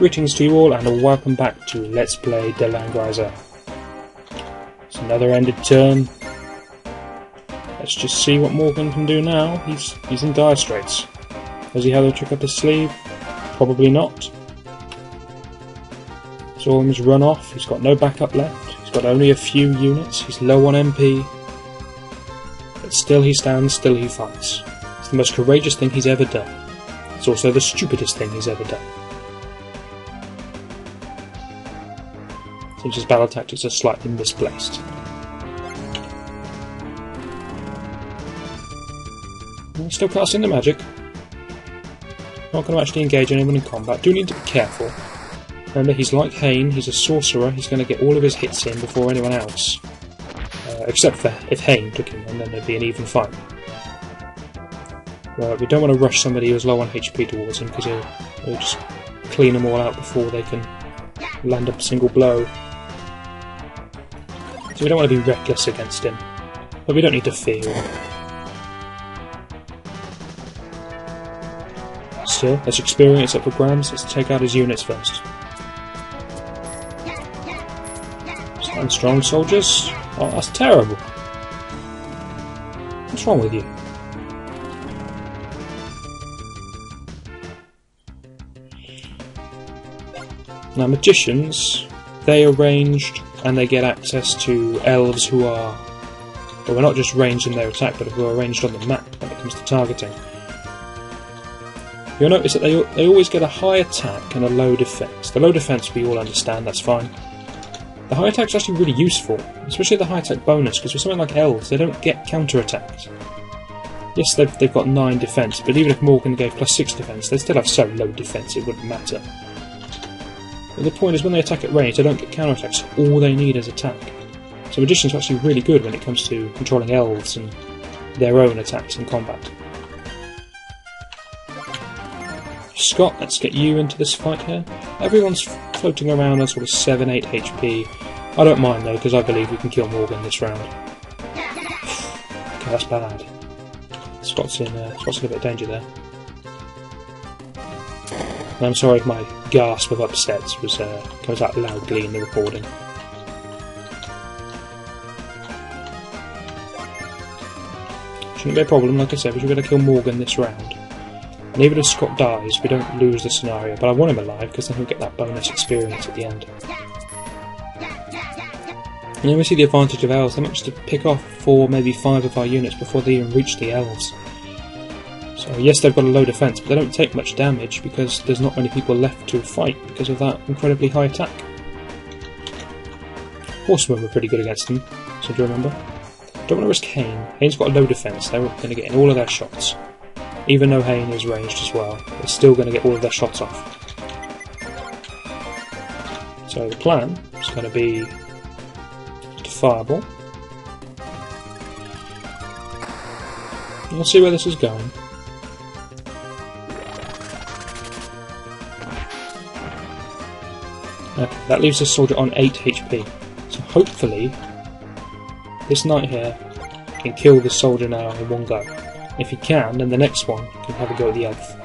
Greetings to you all and welcome back to Let's Play the Langrisser. It's another ended turn. Let's just see what Morgan can do now. He's in dire straits. Does he have a trick up his sleeve? Probably not. Saw him just run off. He's got no backup left. He's got only a few units. He's low on MP. But still he stands, still he fights. It's the most courageous thing he's ever done. It's also the stupidest thing he's ever done. Since his battle tactics are slightly misplaced. Still casting the magic. Not going to actually engage anyone in combat. Do need to be careful. Remember, he's like Hane, he's a sorcerer, he's going to get all of his hits in before anyone else. Except for if Hane took him, and then there'd be an even fight. We don't want to rush somebody who's low on HP towards him, because he'll just clean them all out before they can land a single blow. So we don't want to be reckless against him, but we don't need to fear him. Still, let's experience up for grabs. Let's take out his units first. Stand strong, soldiers. Oh, that's terrible. What's wrong with you? Now, magicians, they are ranged and they get access to elves who are, well, not just ranged in their attack, but who are ranged on the map when it comes to targeting. You'll notice that they always get a high attack and a low defense. The low defense we all understand, that's fine. The high attack is actually really useful, especially the high attack bonus, because with something like elves, they don't get counter-attacks. Yes, they've got 9 defense, but even if Morgan gave +6 defense, they still have so low defense it wouldn't matter. But the point is, when they attack at range, they don't get counter-attacks. All they need is attack. So magicians are actually really good when it comes to controlling elves and their own attacks in combat. Scott, let's get you into this fight here. Everyone's floating around on sort of 7-8 HP. I don't mind though, because I believe we can kill Morgan this round. Okay, that's bad. Scott's in a bit of danger there. And I'm sorry if my gasp of upset comes out loudly in the recording. Shouldn't be a problem, like I said, we should be able to kill Morgan this round. And even if Scott dies, we don't lose the scenario, but I want him alive because then he'll get that bonus experience at the end. And then we see the advantage of elves. They managed to pick off 4, maybe 5 of our units before they even reach the elves. So yes, they've got a low defense, but they don't take much damage because there's not many people left to fight because of that incredibly high attack. Horsemen were pretty good against them, so do you remember? Don't want to risk Hane. Hane's got a low defense, they're going to get in all of their shots. Even though Hane is ranged as well, they're still going to get all of their shots off. So the plan is going to be to fireball. And we'll see where this is going. Okay, that leaves this soldier on 8 HP. So hopefully this knight here can kill this soldier now in one go. If he can, then the next one can have a go at the elf.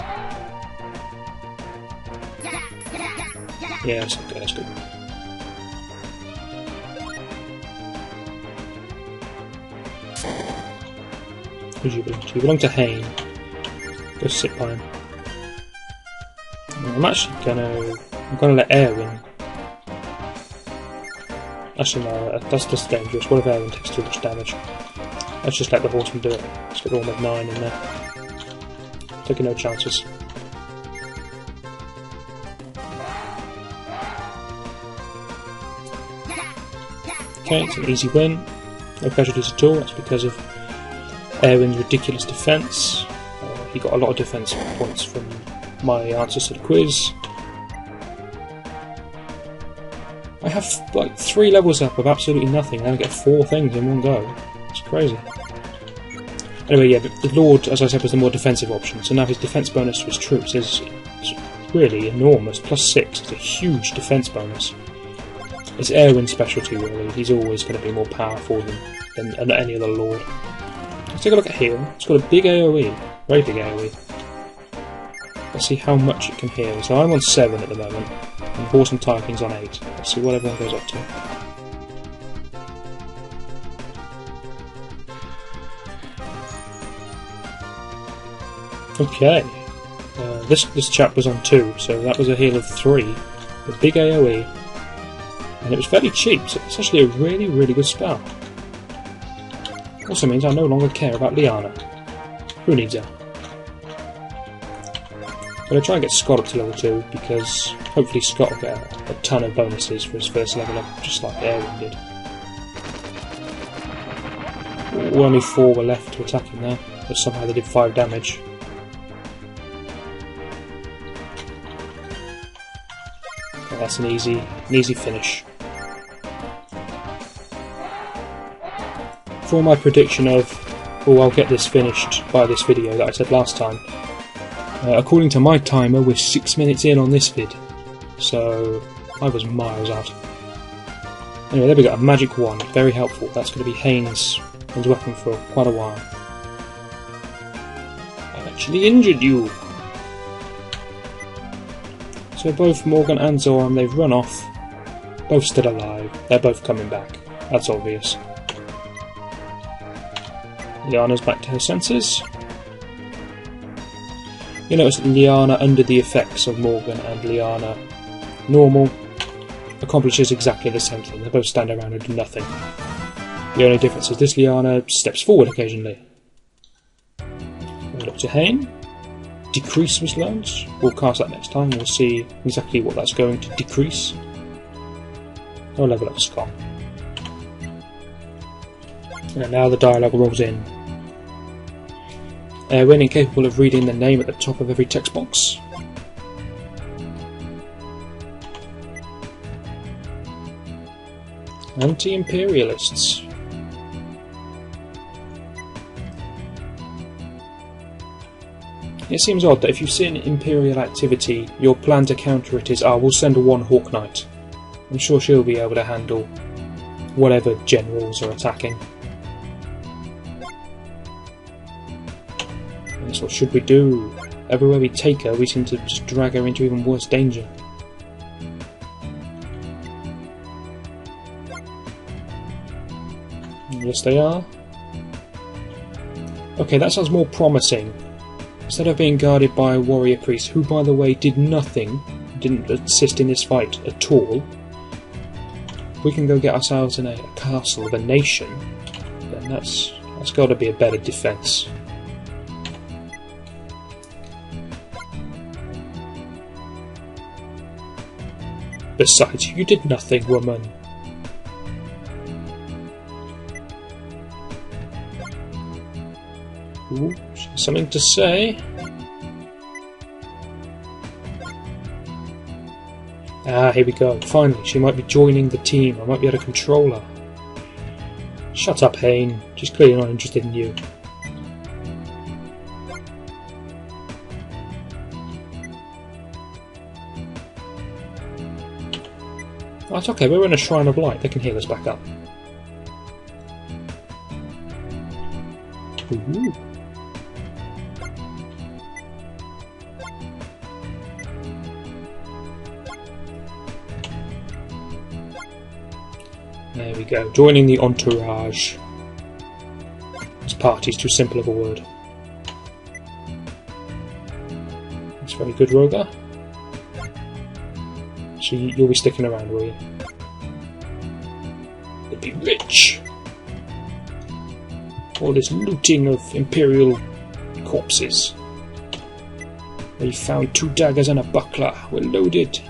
Yeah, that's good, that's good. Who do you belong to? You belong to Hane. Go sit by him. I'm actually gonna let Erwin. Actually no, that's just dangerous. What if Erwin takes too much damage? Let's just let the horseman do it. Let's get all of 9 in there. Taking no chances. Okay, it's an easy win. No casualties at all. That's because of Erwin's ridiculous defense. He got a lot of defense points from my answers to the quiz. I have like 3 levels up of absolutely nothing, and I get 4 things in one go. It's crazy. Anyway, yeah, the Lord, as I said, was the more defensive option, so now his defense bonus to his troops is really enormous. +6 is a huge defense bonus. It's Erwin's specialty, really. He's always going to be more powerful than any other Lord. Let's take a look at here. It's got a big AoE, very big AoE. Let's see how much it can heal. So I'm on 7 at the moment, and Horse and Typing's on 8. Let's see what everyone goes up to. Okay, this chap was on 2, so that was a heal of 3, a big AoE, and it was fairly cheap, so it's actually a really, really good spell. Also means I no longer care about Liana. Who needs her? I'm going to try and get Scott up to level 2, because hopefully Scott will get a ton of bonuses for his first level up, just like Airwin did. Ooh, only 4 were left to attack him there, but somehow they did 5 damage. Okay, that's an easy finish. For my prediction of, oh, I'll get this finished by this video that I said last time, according to my timer, we're 6 minutes in on this vid, so I was miles out. Anyway, there we go, a magic wand, very helpful. That's going to be Haynes' weapon for quite a while. I've actually injured you! So both Morgan and Zoram, they've run off, both still alive, they're both coming back, that's obvious. Liana's back to her senses. You notice that Liana under the effects of Morgan and Liana normal accomplishes exactly the same thing. They both stand around and do nothing. The only difference is this Liana steps forward occasionally. We'll look to Hayne. Decrease was learned. We'll cast that next time. We'll see exactly what that's going to decrease. I'll level up Scott. And now the dialogue rolls in. When incapable of reading the name at the top of every text box. Anti-imperialists. It seems odd that if you see an imperial activity, your plan to counter it is, we'll send one Hawk Knight. I'm sure she'll be able to handle whatever generals are attacking. So what should we do? Everywhere we take her, we seem to just drag her into even worse danger. Yes, they are. Okay, that sounds more promising. Instead of being guarded by a warrior priest, who, by the way, did nothing, didn't assist in this fight at all, we can go get ourselves in a castle of a nation, then that's got to be a better defence. Besides, you did nothing, woman. Ooh, she has something to say. Here we go. Finally, she might be joining the team. I might be able to control her. Shut up, Hayne. She's clearly not interested in you. Oh, it's okay, we're in a Shrine of Light, they can heal us back up. Ooh. There we go, joining the entourage. This party's too simple of a word. That's very good, Roga. So you'll be sticking around, will you? You'll be rich! All this looting of Imperial corpses. We found 2 daggers and a buckler. We're loaded.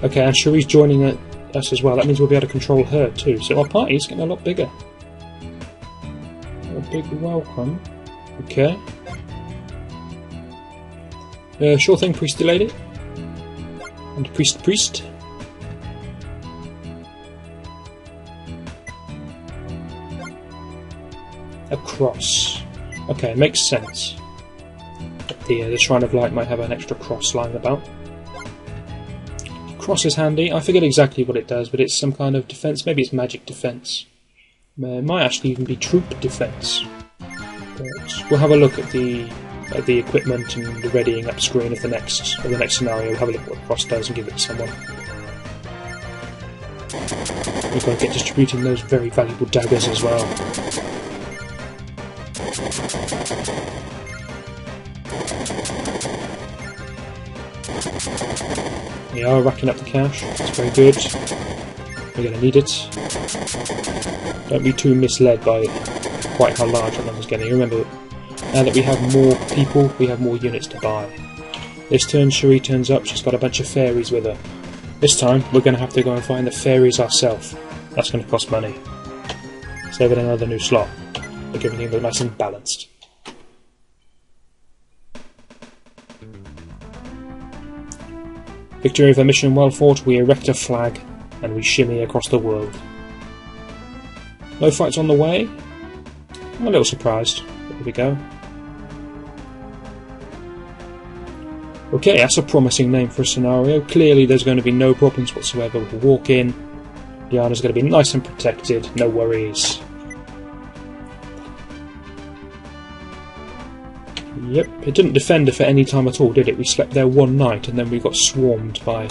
Okay, and Cherie's joining us as well. That means we'll be able to control her too. So our party's getting a lot bigger. A big welcome. Okay. Sure thing, priesty lady. And priest. A cross. Okay, makes sense. The Shrine of Light might have an extra cross lying about. Cross is handy. I forget exactly what it does, but it's some kind of defense. Maybe it's magic defense. It might actually even be troop defence. But we'll have a look at the equipment and the readying up screen of the next scenario. We'll have a look at what Cross does and give it to someone. We've got to get distributing those very valuable daggers as well. We are racking up the cash, that's very good. We're going to need it. Don't be too misled by quite how large that number's getting. Remember, now that we have more people, we have more units to buy. This turn, Cherie turns up, she's got a bunch of fairies with her. This time, we're going to have to go and find the fairies ourselves. That's going to cost money. Save it another new slot. We're giving it nice and balanced. Victory over mission well fought, we erect a flag and we shimmy across the world. No fights on the way? I'm a little surprised. There we go. Okay, that's a promising name for a scenario. Clearly there's going to be no problems whatsoever. We'll walk in, Diana's going to be nice and protected, no worries. Yep, it didn't defend her for any time at all, did it? We slept there one night and then we got swarmed by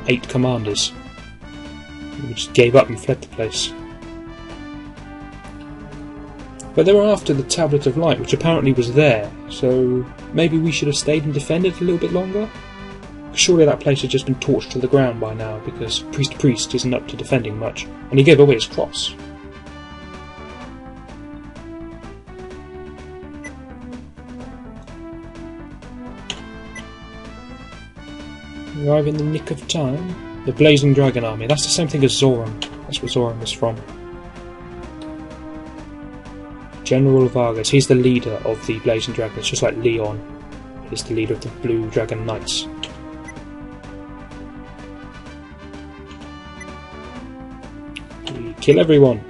8 commanders. We just gave up and fled the place. But they were after the Tablet of Light, which apparently was there, so maybe we should have stayed and defended a little bit longer? Surely that place had just been torched to the ground by now, because Priest isn't up to defending much, and he gave away his cross. Arrive in the nick of time. The Blazing Dragon Army. That's the same thing as Zoram. That's where Zoram is from. General Vargas. He's the leader of the Blazing Dragon. It's just like Leon is the leader of the Blue Dragon Knights. We kill everyone.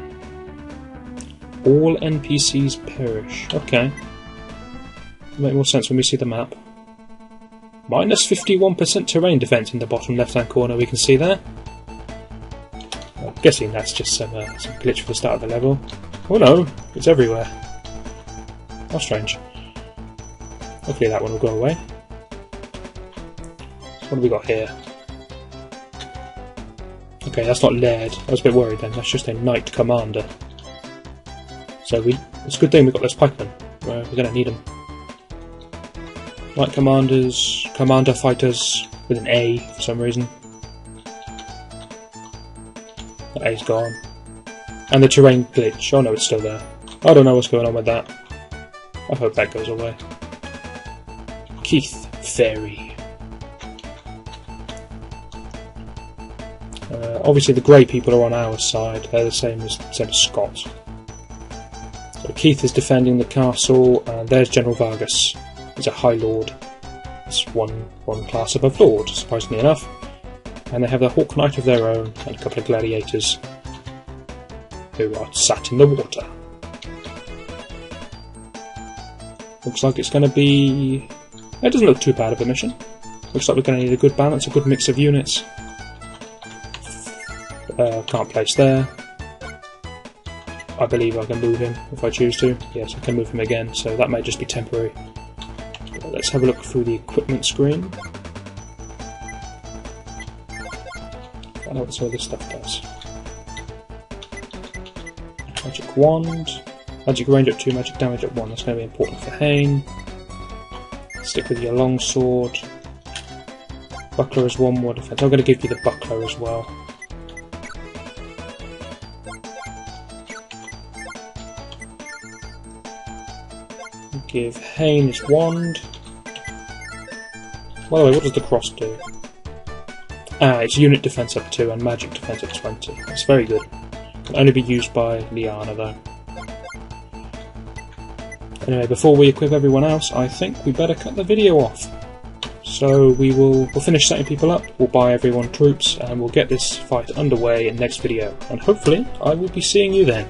All NPCs perish. Okay. It'll make more sense when we see the map. Minus 51% terrain defense in the bottom left-hand corner, we can see there. I'm guessing that's just some glitch for the start of the level. Oh no, it's everywhere. How strange. Hopefully that one will go away. So what have we got here? Okay, that's not Laird. I was a bit worried then, that's just a Knight Commander. So it's a good thing we've got those pikemen. We're going to need them. Knight Commanders, Commander Fighters with an A for some reason. That A's gone. And the terrain glitch. Oh no, it's still there. I don't know what's going on with that. I hope that goes away. Keith Fairy. Obviously the grey people are on our side. They're the same as Scott. So Keith is defending the castle, and there's General Vargas. He's a High Lord. It's one class above Lord, surprisingly enough. And they have the Hawk Knight of their own, and a couple of gladiators who are sat in the water. Looks like it's going to be... It doesn't look too bad of a mission. Looks like we're going to need a good balance, a good mix of units. Can't place there. I believe I can move him if I choose to. Yes, I can move him again, so that may just be temporary. But let's have a look through the equipment screen. Find out what some of this stuff does. Magic Wand. Magic range at 2, magic damage at 1. That's going to be important for Hane. Stick with your longsword. Buckler is 1 more defense. I'm going to give you the buckler as well. Give Hane his wand. By the way, what does the cross do? It's unit defense up 2 and magic defense up 20. That's very good. Can only be used by Liana though. Anyway, before we equip everyone else, I think we better cut the video off. So we'll finish setting people up, we'll buy everyone troops, and we'll get this fight underway in the next video. And hopefully, I will be seeing you then.